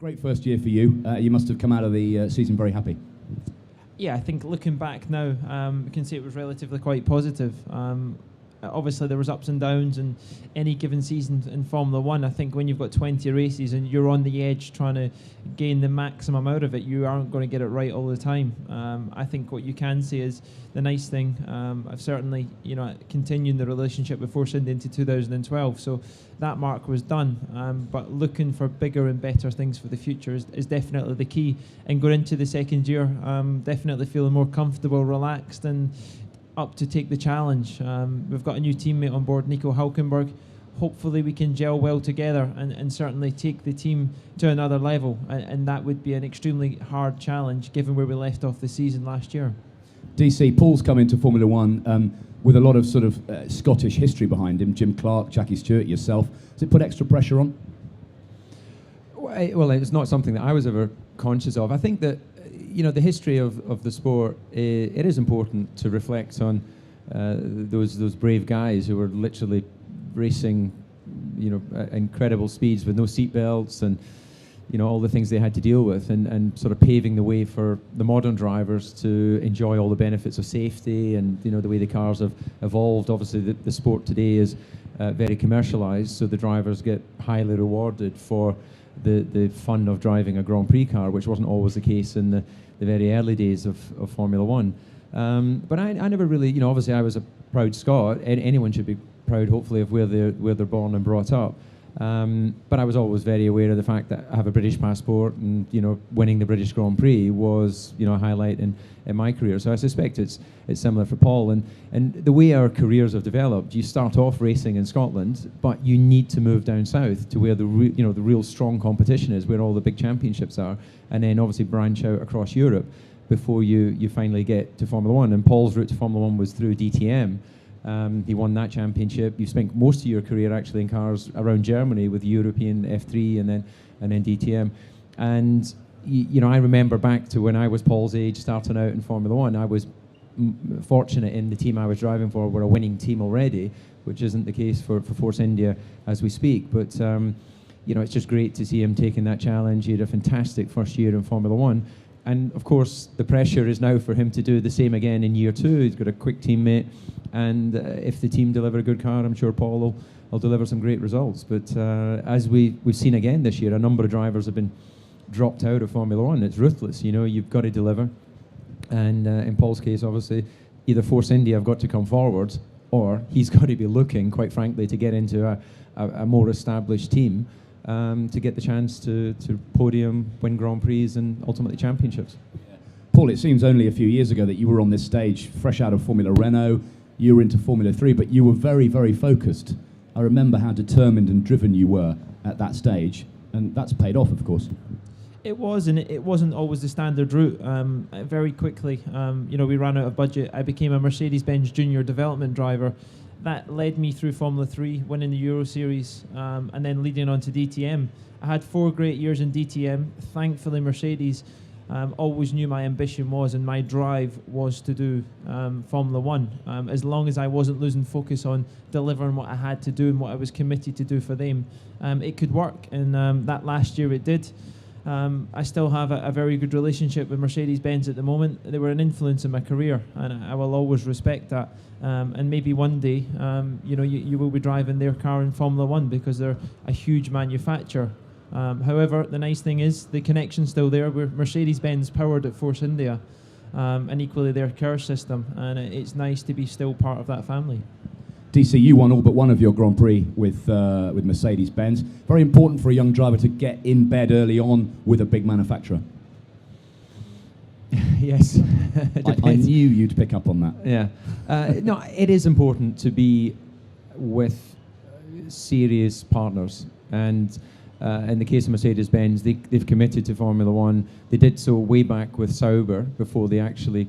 Great first year for you. You must have come out of the season very happy. Yeah, I think looking back now, we can see it was relatively quite positive. Obviously, there was ups and downs in any given season in Formula One. I think when you've got 20 races and you're on the edge trying to gain the maximum out of it, you aren't going to get it right all the time. I think what you can say is the nice thing. I've certainly, continued the relationship with Force India into 2012, so that mark was done. But looking for bigger and better things for the future is definitely the key. And going into the second year, definitely feeling more comfortable, relaxed, and up to take the challenge. We've got a new teammate on board, Nico Hülkenberg. Hopefully we can gel well together and certainly take the team to another level, and that would be an extremely hard challenge given where we left off the season last year. DC, Paul's come into Formula One with a lot of sort of Scottish history behind him. Jim Clark, Jackie Stewart, yourself. Does it put extra pressure on? Well, it's not something that I was ever conscious of. I think that the history of the sport, it is important to reflect on those brave guys who were literally racing, incredible speeds with no seatbelts and, all the things they had to deal with, and sort of paving the way for the modern drivers to enjoy all the benefits of safety and, the way the cars have evolved. Obviously, the sport today is very commercialised, so the drivers get highly rewarded for the fun of driving a Grand Prix car, which wasn't always the case in the very early days of Formula One. But I never really, obviously I was a proud Scot, and anyone should be proud, hopefully, of where they're born and brought up. But I was always very aware of the fact that I have a British passport, and winning the British Grand Prix was a highlight in my career. So I suspect it's similar for Paul. And the way our careers have developed, you start off racing in Scotland, but you need to move down south to where the real strong competition is, where all the big championships are, and then obviously branch out across Europe before you finally get to Formula One. And Paul's route to Formula One was through DTM. He won that championship. You spent most of your career actually in cars around Germany with European F3 and then DTM. And I remember back to when I was Paul's age, starting out in Formula One. I was fortunate in the team I was driving for were a winning team already, which isn't the case for Force India as we speak. But it's just great to see him taking that challenge. He had a fantastic first year in Formula One. And of course, the pressure is now for him to do the same again in year two. He's got a quick teammate, and if the team deliver a good car, I'm sure Paul will deliver some great results. But as we've seen again this year, a number of drivers have been dropped out of Formula One. It's ruthless, you've got to deliver. And in Paul's case, obviously, either Force India have got to come forward, or he's got to be looking, quite frankly, to get into a more established team. To get the chance to podium, win Grand Prix and ultimately championships. Paul, it seems only a few years ago that you were on this stage, fresh out of Formula Renault, you were into Formula 3, but you were very, very focused. I remember how determined and driven you were at that stage, and that's paid off, of course. It was, and it wasn't always the standard route. Very quickly, we ran out of budget. I became a Mercedes-Benz junior development driver. That led me through Formula 3, winning the Euro Series, and then leading on to DTM. I had 4 great years in DTM. Thankfully, Mercedes always knew my ambition was, and my drive was to do Formula 1. As long as I wasn't losing focus on delivering what I had to do and what I was committed to do for them, it could work. And that last year it did. I still have a very good relationship with Mercedes-Benz at the moment. They were an influence in my career, and I will always respect that. And maybe one day, you will be driving their car in Formula One because they're a huge manufacturer. However, the nice thing is the connection's still there. We're Mercedes-Benz powered at Force India, and equally their car system, and it's nice to be still part of that family. DC, you won all but one of your Grand Prix with Mercedes-Benz. Very important for a young driver to get in bed early on with a big manufacturer. Yes. I knew you'd pick up on that. Yeah. No, it is important to be with serious partners. And in the case of Mercedes-Benz, they've committed to Formula One. They did so way back with Sauber before they actually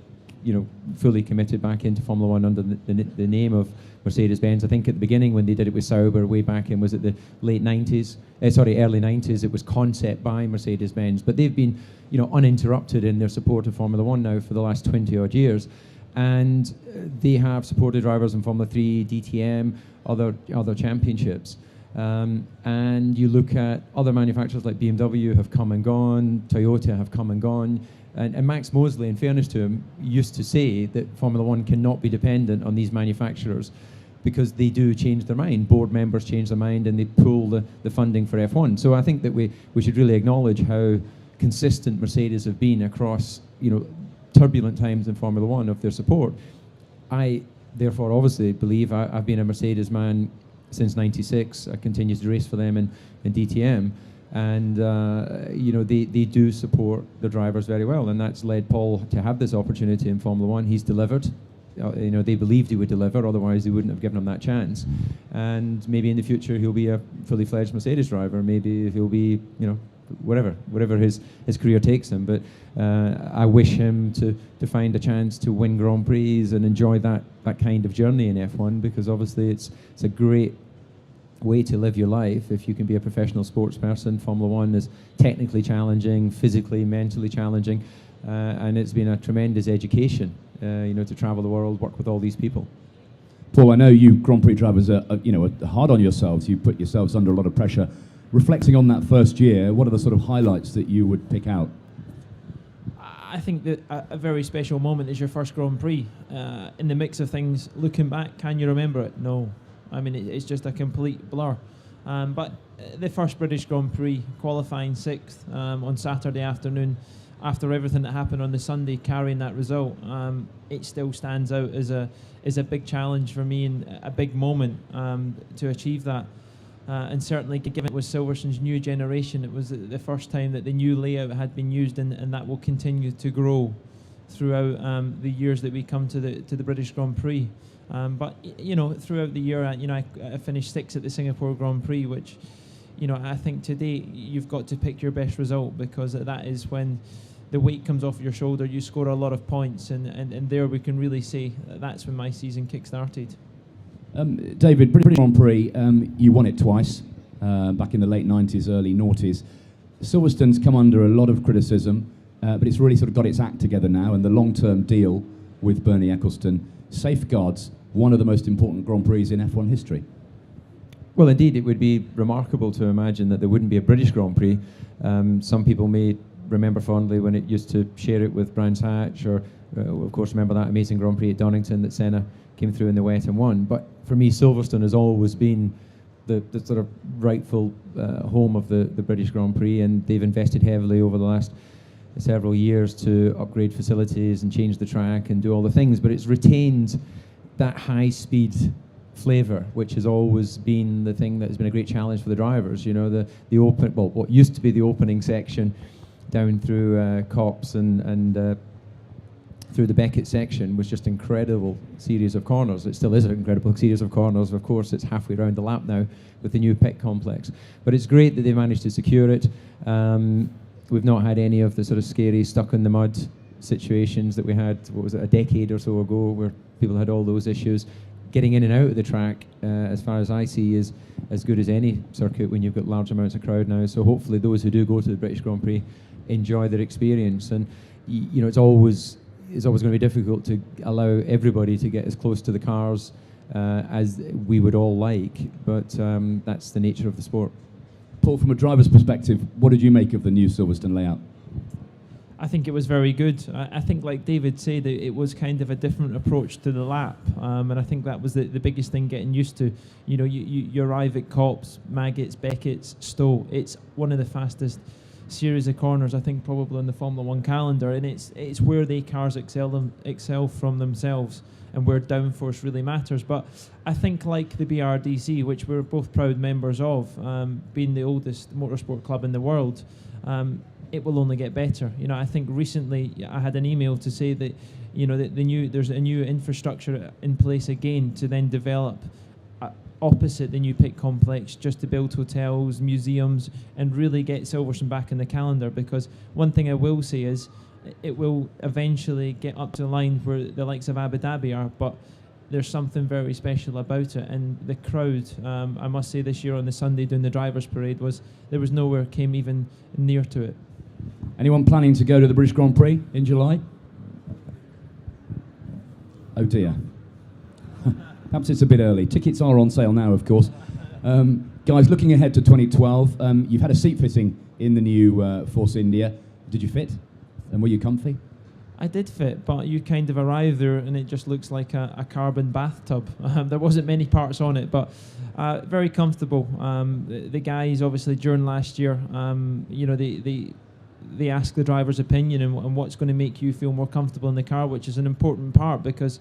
fully committed back into Formula One under the name of Mercedes-Benz. I think at the beginning when they did it with Sauber way back in, was it the early 90s, it was concept by Mercedes-Benz. But they've been, uninterrupted in their support of Formula One now for the last 20 odd years. And they have supported drivers in Formula 3, DTM, other championships. And you look at other manufacturers like BMW have come and gone, Toyota have come and gone, and Max Mosley, in fairness to him, used to say that Formula One cannot be dependent on these manufacturers because they do change their mind. Board members change their mind and they pull the funding for F1. So I think that we should really acknowledge how consistent Mercedes have been across, turbulent times in Formula One of their support. I therefore obviously believe I've been a Mercedes man since '96. I continue to race for them in DTM, and they do support the drivers very well, and that's led Paul to have this opportunity in Formula One. He's delivered. They believed he would deliver, otherwise they wouldn't have given him that chance. And maybe in the future he'll be a fully fledged Mercedes driver. Maybe he'll be, whatever his career takes him. But I wish him to find a chance to win Grand Prix and enjoy that kind of journey in F1, because obviously it's a great way to live your life if you can be a professional sports person. Formula One is technically challenging, physically, mentally challenging, and it's been a tremendous education, to travel the world, work with all these people. Paul, I know you Grand Prix drivers are hard on yourselves. You put yourselves under a lot of pressure. Reflecting on that first year, what are the sort of highlights that you would pick out? I think that a very special moment is your first Grand Prix. In the mix of things, looking back, can you remember it? No. I mean, it's just a complete blur. But the first British Grand Prix, qualifying 6th on Saturday afternoon, after everything that happened on the Sunday, carrying that result, it still stands out as a big challenge for me and a big moment to achieve that. And certainly, given it was Silverstone's new generation, it was the first time that the new layout had been used, and that will continue to grow throughout the years that we come to the British Grand Prix. But throughout the year, I finished 6th at the Singapore Grand Prix, which, I think today you've got to pick your best result, because that is when the weight comes off your shoulder. You score a lot of points, and there we can really say that's when my season kick-started. David, British Grand Prix, you won it twice, back in the late 90s, early noughties. Silverstone's come under a lot of criticism, but it's really sort of got its act together now, and the long-term deal with Bernie Ecclestone safeguards one of the most important Grand Prix in F1 history. Well, indeed, it would be remarkable to imagine that there wouldn't be a British Grand Prix. Some people may remember fondly when it used to share it with Brands Hatch, or of course remember that amazing Grand Prix at Donington that Senna came through in the wet and won. But for me, Silverstone has always been the sort of rightful home of the British Grand Prix, and they've invested heavily over the last several years to upgrade facilities and change the track and do all the things, but it's retained that high-speed flavour, which has always been the thing that has been a great challenge for the drivers. What used to be the opening section down through Copse and through the Beckett section was just incredible series of corners. It still is an incredible series of corners. Of course, it's halfway around the lap now with the new pit complex. But it's great that they managed to secure it. We've not had any of the sort of scary stuck-in-the-mud situations that we had, a decade or so ago, where people had all those issues. Getting in and out of the track, as far as I see, is as good as any circuit when you've got large amounts of crowd now. So hopefully those who do go to the British Grand Prix enjoy their experience. And it's always going to be difficult to allow everybody to get as close to the cars as we would all like, but that's the nature of the sport. Paul, from a driver's perspective, what did you make of the new Silverstone layout? I think it was very good. I think, like David said, it was kind of a different approach to the lap, and I think that was the biggest thing getting used to. You arrive at Copse, Maggots, Beckett's, Stowe. It's one of the fastest series of corners, I think, probably in the Formula One calendar, and it's where the cars excel from themselves, and where downforce really matters. But I think, like the BRDC, which we're both proud members of, being the oldest motorsport club in the world, it will only get better. I think recently I had an email to say that there's a new infrastructure in place again to then develop opposite the new pit complex, just to build hotels, museums, and really get Silverstone back in the calendar. Because one thing I will say is it will eventually get up to the line where the likes of Abu Dhabi are, but there's something very special about it. And the crowd, I must say, this year on the Sunday doing the drivers' parade, there was nowhere came even near to it. Anyone planning to go to the British Grand Prix in July? Oh dear. Perhaps it's a bit early. Tickets are on sale now, of course. Guys, looking ahead to 2012, you've had a seat fitting in the new Force India. Did you fit? And were you comfy? I did fit, but you kind of arrive there and it just looks like a carbon bathtub. There wasn't many parts on it, but very comfortable. The guys, obviously, during last year, they ask the driver's opinion and what's going to make you feel more comfortable in the car, which is an important part because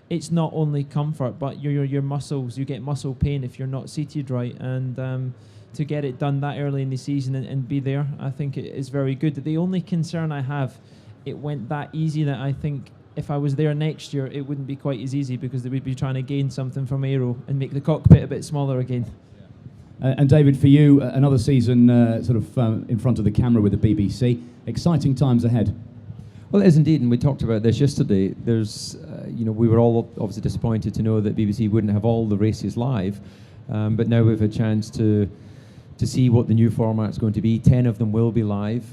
it's not only comfort, but your muscles. You get muscle pain if you're not seated right, and to get it done that early in the season and be there, I think it is very good. The only concern I have, it went that easy that I think if I was there next year, it wouldn't be quite as easy because they would be trying to gain something from aero and make the cockpit a bit smaller again. And David, for you, another season in front of the camera with the BBC. Exciting times ahead. Well, it is indeed, and we talked about this yesterday. There's, we were all obviously disappointed to know that BBC wouldn't have all the races live, but now we've a chance to see what the new format's going to be. 10 of them will be live,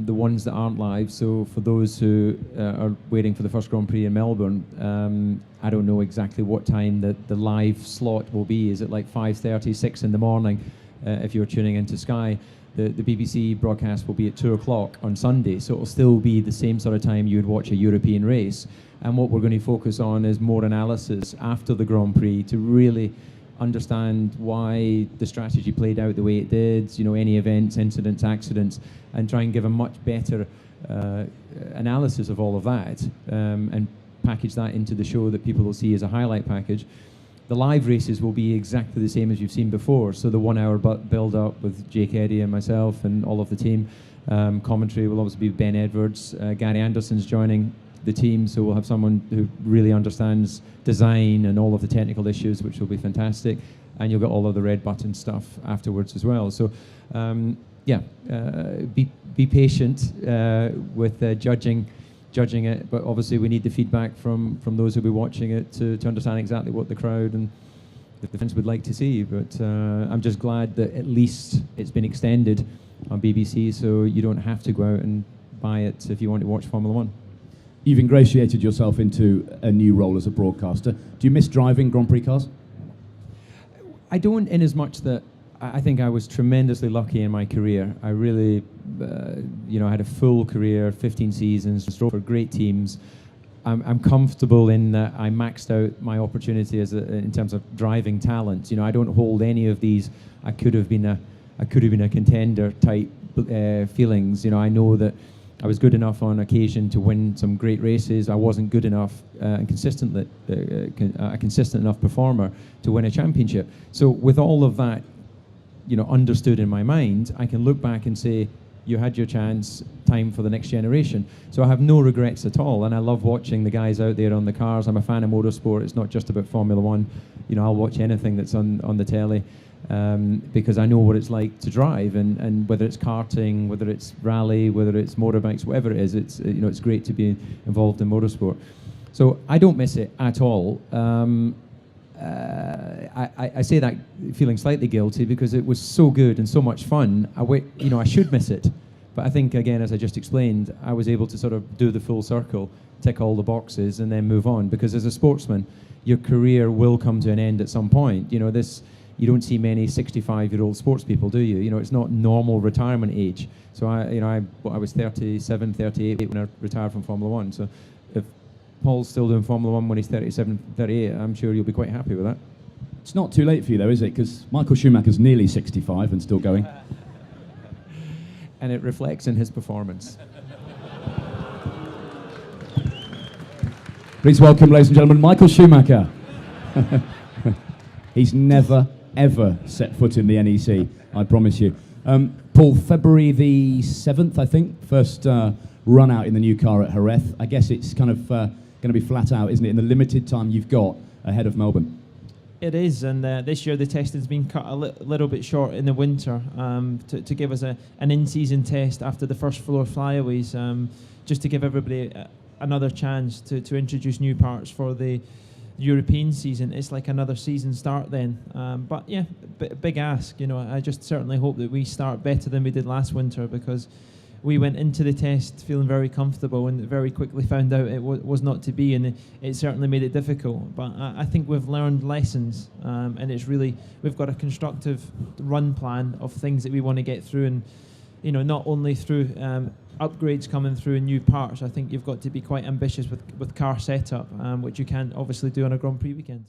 the ones that aren't live. So for those who are waiting for the first Grand Prix in Melbourne, I don't know exactly what time the live slot will be. Is it like 5:30, 6 in the morning if you're tuning into Sky? The BBC broadcast will be at 2 o'clock on Sunday, so it'll still be the same sort of time you would watch a European race. And what we're going to focus on is more analysis after the Grand Prix to really understand why the strategy played out the way it did, any events, incidents, accidents, and try and give a much better analysis of all of that, and package that into the show that people will see as a highlight package. The live races will be exactly the same as you've seen before, so the 1 hour build-up with Jake Eddy and myself and all of the team. Commentary will obviously be Ben Edwards. Gary Anderson's joining the team, so we'll have someone who really understands design and all of the technical issues, which will be fantastic, and you'll get all of the red button stuff afterwards as well. So be patient with judging it, but obviously we need the feedback from those who'll be watching it to understand exactly what the crowd and the fans would like to see. But I'm just glad that at least it's been extended on BBC, so you don't have to go out and buy it if you want to watch Formula One. You've ingratiated yourself into a new role as a broadcaster. Do you miss driving Grand Prix cars? I don't, in as much that I think I was tremendously lucky in my career. I really, I had a full career, 15 seasons, drove for great teams. I'm comfortable in that I maxed out my opportunity in terms of driving talent. I don't hold any of these I could have been a contender type feelings. I know that I was good enough on occasion to win some great races. I wasn't good enough and a consistent enough performer to win a championship. So with all of that, understood in my mind, I can look back and say, you had your chance, time for the next generation. So I have no regrets at all, and I love watching the guys out there on the cars. I'm a fan of motorsport. It's not just about Formula One. I'll watch anything that's on the telly. Because I know what it's like to drive, and whether it's karting, whether it's rally, whether it's motorbikes, whatever it is, it's great to be involved in motorsport. So I don't miss it at all. I say that feeling slightly guilty because it was so good and so much fun. I should miss it, but I think again, as I just explained, I was able to sort of do the full circle, tick all the boxes, and then move on. Because as a sportsman, your career will come to an end at some point. You don't see many 65-year-old sports people, do you? It's not normal retirement age. So I was 37, 38 when I retired from Formula One. So if Paul's still doing Formula One when he's 37, 38, I'm sure you'll be quite happy with that. It's not too late for you though, is it? Because Michael Schumacher's nearly 65 and still going. And it reflects in his performance. Please welcome, ladies and gentlemen, Michael Schumacher. He's never ever set foot in the NEC, I promise you. Paul, February the 7th, I think, first run out in the new car at Jerez. I guess it's kind of going to be flat out, isn't it, in the limited time you've got ahead of Melbourne? It is, and this year the testing's been cut a little bit short in the winter to give us an in-season test after the first floor flyaways, just to give everybody another chance to introduce new parts for the European season. It's like another season start then, but yeah, big ask. I just certainly hope that we start better than we did last winter, because we went into the test feeling very comfortable and very quickly found out it was not to be, and it certainly made it difficult. But I think we've learned lessons, and it's really, we've got a constructive run plan of things that we want to get through, and not only through upgrades coming through and new parts. I think you've got to be quite ambitious with car setup, which you can't obviously do on a Grand Prix weekend.